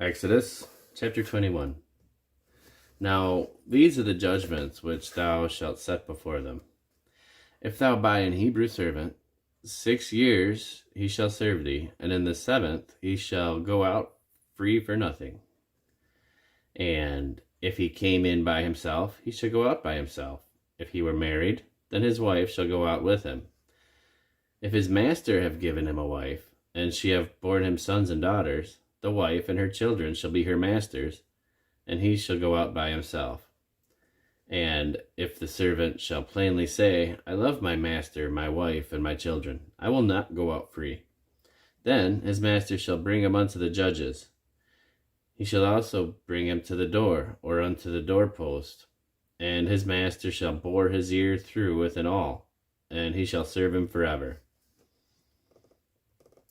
Exodus chapter 21. Now these are the judgments which thou shalt set before them. If thou buy an Hebrew servant, 6 years he shall serve thee, and in the 7th he shall go out free for nothing. And if he came in by himself, he shall go out by himself. If he were married, then his wife shall go out with him. If his master have given him a wife, and she have borne him sons and daughters, the wife and her children shall be her master's, and he shall go out by himself. And if the servant shall plainly say, I love my master, my wife, and my children, I will not go out free, then his master shall bring him unto the judges. He shall also bring him to the door, or unto the doorpost, and his master shall bore his ear through with an awl, and he shall serve him forever.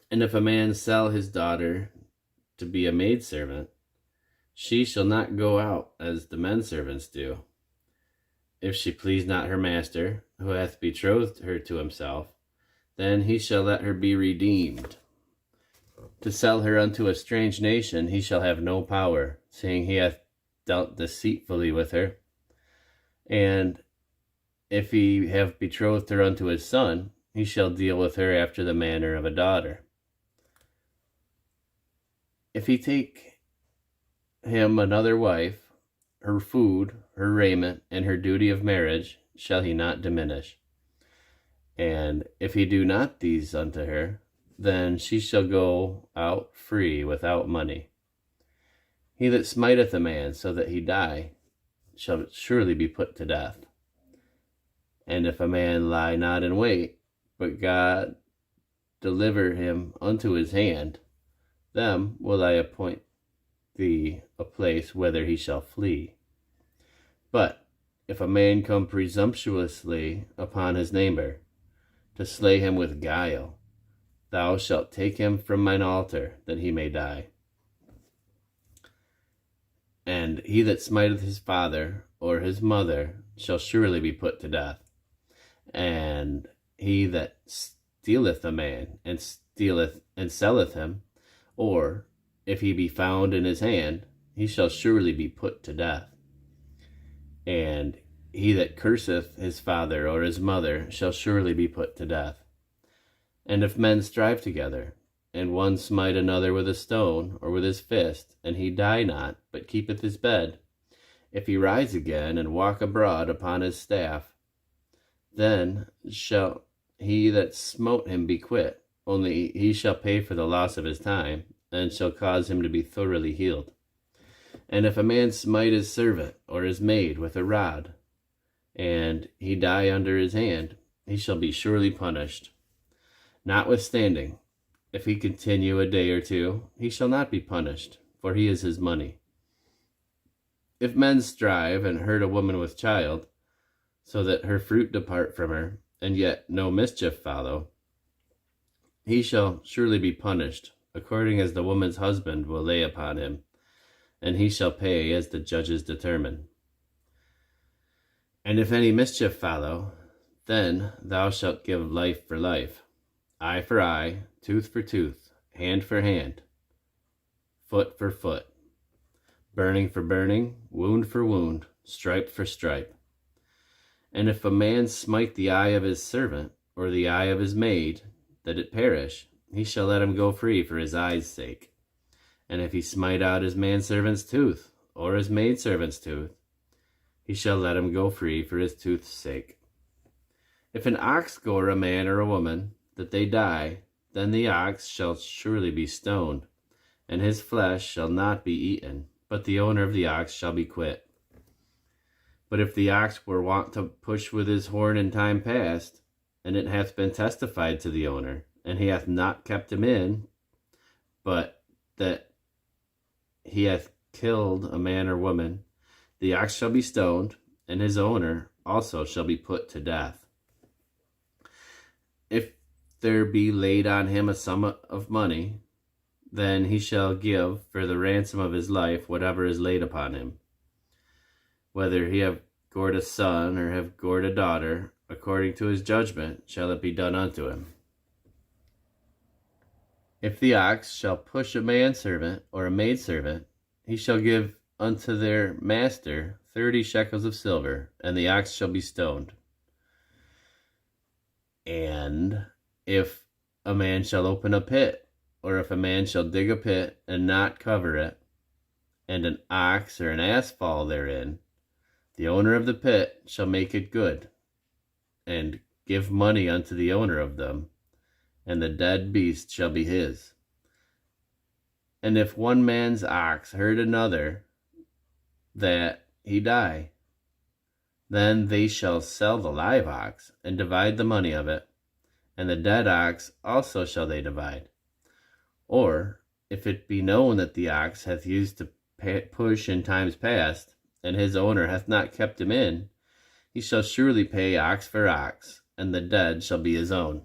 And if a man sell his daughter to be a maidservant, she shall not go out as the men servants do. If she please not her master, who hath betrothed her to himself, then he shall let her be redeemed. To sell her unto a strange nation he shall have no power, seeing he hath dealt deceitfully with her. And if he have betrothed her unto his son, he shall deal with her after the manner of a daughter. If he take him another wife, her food, her raiment, and her duty of marriage shall he not diminish. And if he do not these unto her, then she shall go out free without money. He that smiteth a man so that he die shall surely be put to death. And if a man lie not in wait, but God deliver him unto his hand, them will I appoint thee a place whither he shall flee. But if a man come presumptuously upon his neighbor, to slay him with guile, thou shalt take him from mine altar, that he may die. And he that smiteth his father or his mother shall surely be put to death. And he that stealeth a man, and stealeth and selleth him, or if he be found in his hand, he shall surely be put to death. And he that curseth his father or his mother shall surely be put to death. And if men strive together, and one smite another with a stone or with his fist, and he die not, but keepeth his bed, if he rise again and walk abroad upon his staff, then shall he that smote him be quit, only he shall pay for the loss of his time, and shall cause him to be thoroughly healed. And if a man smite his servant or his maid with a rod, and he die under his hand, he shall be surely punished. Notwithstanding, if he continue a day or two, he shall not be punished, for he is his money. If men strive and hurt a woman with child, so that her fruit depart from her, and yet no mischief follow, he shall surely be punished, according as the woman's husband will lay upon him, and he shall pay as the judges determine. And if any mischief follow, then thou shalt give life for life, eye for eye, tooth for tooth, hand for hand, foot for foot, burning for burning, wound for wound, stripe for stripe. And if a man smite the eye of his servant, or the eye of his maid, that it perish, he shall let him go free for his eye's sake. And if he smite out his manservant's tooth, or his maidservant's tooth, he shall let him go free for his tooth's sake. If an ox gore a man or a woman, that they die, then the ox shall surely be stoned, and his flesh shall not be eaten, but the owner of the ox shall be quit. But if the ox were wont to push with his horn in time past, and it hath been testified to the owner, and he hath not kept him in, but that he hath killed a man or woman, the ox shall be stoned, and his owner also shall be put to death. If there be laid on him a sum of money, then he shall give for the ransom of his life whatever is laid upon him. Whether he have gored a son or have gored a daughter, according to his judgment shall it be done unto him. If the ox shall push a manservant or a maidservant, he shall give unto their master 30 shekels of silver, and the ox shall be stoned. And if a man shall open a pit, or if a man shall dig a pit and not cover it, and an ox or an ass fall therein, the owner of the pit shall make it good, and give money unto the owner of them, and the dead beast shall be his. And if one man's ox hurt another, that he die, then they shall sell the live ox, and divide the money of it, and the dead ox also shall they divide. Or, if it be known that the ox hath used to push in times past, and his owner hath not kept him in, he shall surely pay ox for ox, and the dead shall be his own.